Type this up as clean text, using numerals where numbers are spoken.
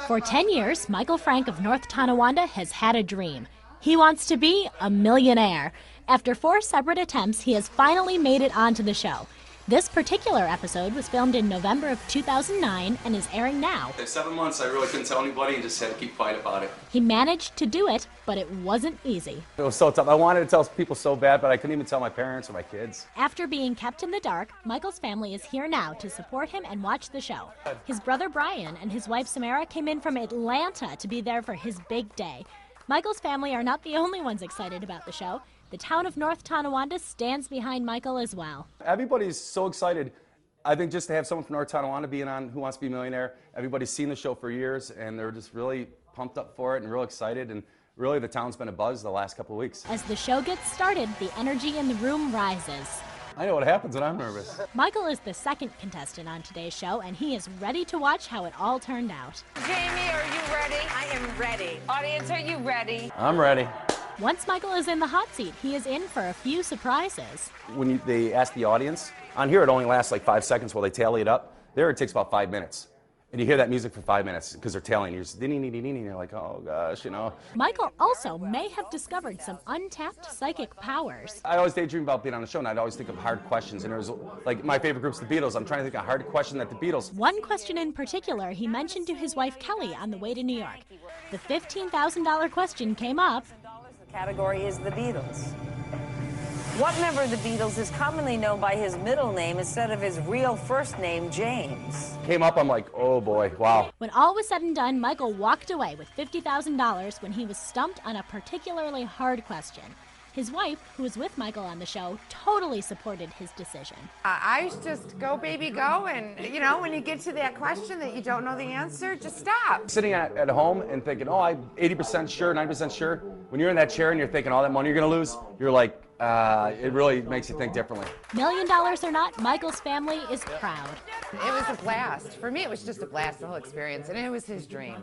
For 10 years, Michael Frank of North Tonawanda has had a dream. He wants to be a millionaire. After 4 separate attempts, he has finally made it onto the show. This particular episode was filmed in November of 2009 and is airing now. For 7 months, I really couldn't tell anybody and just had to keep quiet about it. He managed to do it, but it wasn't easy. It was so tough. I wanted to tell people so bad, but I couldn't even tell my parents or my kids. After being kept in the dark, Michael's family is here now to support him and watch the show. His brother Brian and his wife Samara came in from Atlanta to be there for his big day. Michael's family are not the only ones excited about the show. The town of North Tonawanda stands behind Michael as well. Everybody's so excited. I think just to have someone from North Tonawanda being on Who Wants to Be a Millionaire, everybody's seen the show for years, and they're just really pumped up for it and real excited, and really the town's been a buzz the last couple of weeks. As the show gets started, the energy in the room rises. I know what happens when I'm nervous. Michael is the second contestant on today's show, and he is ready to watch how it all turned out. Jamie, are you ready? I am ready. Audience, are you ready? I'm ready. Once Michael is in the hot seat, he is in for a few surprises. When they ask the audience, on here it only lasts like 5 seconds while they tally it up. There it takes about 5 minutes. And you hear that music for 5 minutes because they're tallying. You're just and you're like, oh gosh, you know. Michael also may have discovered some untapped psychic powers. I always daydream about being on the show, and I'd always think of hard questions. And it was like my favorite group's the Beatles. I'm trying to think of a hard question that the Beatles. One question in particular he mentioned to his wife Kelly on the way to New York. The $15,000 question came up. The category is the Beatles. What member of the Beatles is commonly known by his middle name instead of his real first name, James? Came up, I'm like, oh boy, wow. When all was said and done, Michael walked away with $50,000 when he was stumped on a particularly hard question. His wife, who was with Michael on the show, totally supported his decision. I used to just go, baby, go, and you know, when you get to that question that you don't know the answer, just stop. Sitting at home and thinking, oh, I'm 80% sure, 90% sure. When you're in that chair and you're thinking all that money you're gonna lose, you're like, it really makes you think differently. $1 million or not, Michael's family is proud. It was a blast. For me, it was just a blast, the whole experience, and it was his dream.